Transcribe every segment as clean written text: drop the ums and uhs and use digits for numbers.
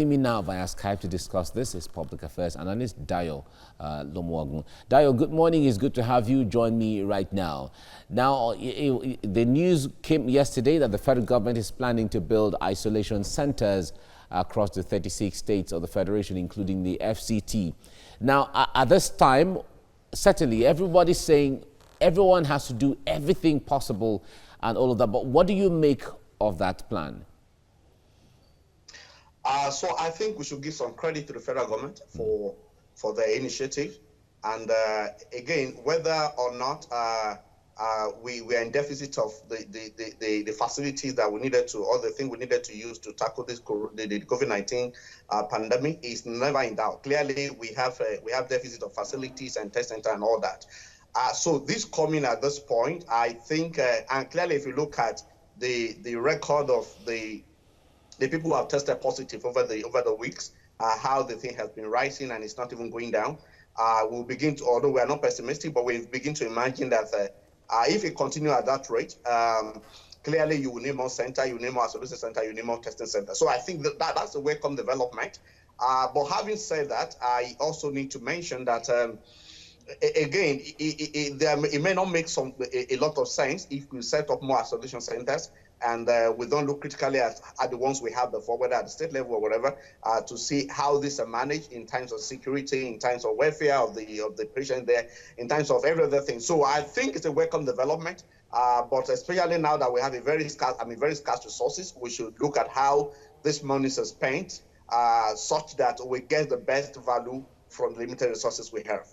Joining me now via Skype to discuss this is public affairs analyst Dayo Lomuagun. Dayo, good morning. It's good to have you join me right now. Now, the news came yesterday that the federal government is planning to build isolation centers across the 36 states of the federation, including the FCT. Now, at this time, certainly everybody's saying everyone has to do everything possible and all of that. But what do you make of that plan? So I think we should give some credit to the federal government for their initiative. And again, whether or not we are in deficit of the facilities that we needed to, or the thing we needed to use to tackle this the COVID-19 pandemic is never in doubt. Clearly, we have deficit of facilities and test center and all that. So this coming at this point, I think, and clearly, if you look at the record of the people who have tested positive over the weeks, how the thing has been rising and it's not even going down. We'll begin to, although we are not pessimistic, but we begin to imagine that if it continues at that rate, clearly you will need more center, you need more isolation center, you need more testing center. So I think that's a welcome development. But having said that, I also need to mention that again, it may not make a lot of sense if we set up more isolation centers and we don't look critically at the ones we have before, whether at the state level or whatever, to see how these are managed in terms of security, in terms of welfare of the patient there, in terms of every other thing. So I think it's a welcome development, but especially now that we have very scarce resources, we should look at how this money is spent such that we get the best value from the limited resources we have.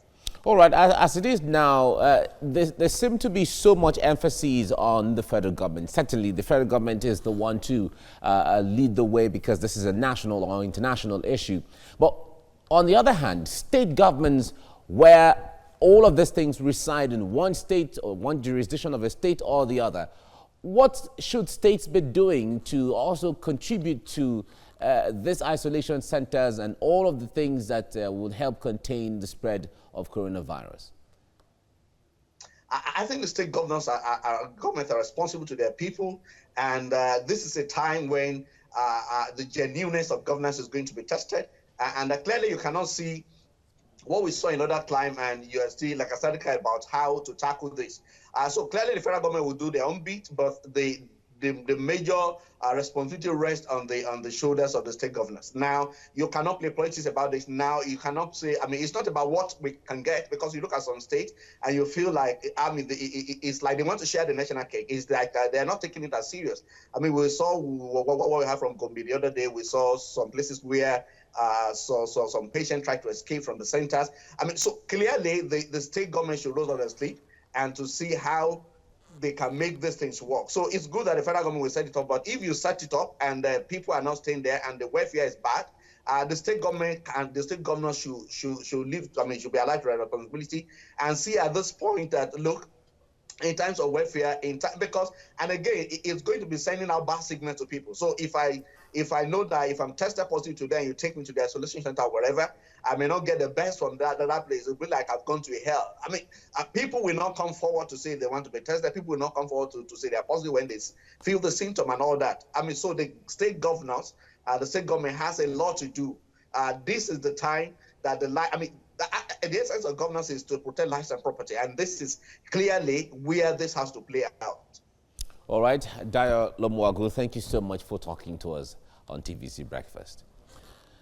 All right, as it is now, there seems to be so much emphasis on the federal government. Certainly, the federal government is the one to lead the way because this is a national or international issue. But on the other hand, state governments where all of these things reside in one state or one jurisdiction of a state or the other, what should states be doing to also contribute to these isolation centers and all of the things that would help contain the spread of coronavirus? I think the state governments are responsible to their people, and this is a time when the genuineness of governance is going to be tested. And clearly, you cannot see what we saw in other climate, and you are still, like I said, about how to tackle this. So clearly, the federal government will do their own bit, but the major responsibility rests on the shoulders of the state governors. Now, you cannot play politics about this. Now, you cannot say, I mean, it's not about what we can get, because you look at some states and you feel like, I mean, it's like they want to share the national cake. It's like they're not taking it as serious. I mean, we saw what we have from Gombe the other day. We saw some places where so some patients tried to escape from the centers. I mean, so clearly the state government should roll out their sleep and to see how they can make these things work. So it's good that the federal government will set it up, but if you set it up and people are not staying there and the welfare is bad, the state government and the state governor should live. I mean, should be allowed to have responsibility and see at this point that, look, in terms of welfare, because, and again, it's going to be sending out bad signals to people. So if I know that if I'm tested positive today and you take me to the isolation center or whatever, I may not get the best from that place. It'll be like I've gone to hell. I mean, people will not come forward to say they want to be tested. People will not come forward to say they're positive when they feel the symptom and all that. I mean, so the state governors, the state government has a lot to do. This is the time that the essence of governance is to protect lives and property, and this is clearly where this has to play out. All right, Dayo Lomuagun, thank you so much for talking to us on TVC Breakfast.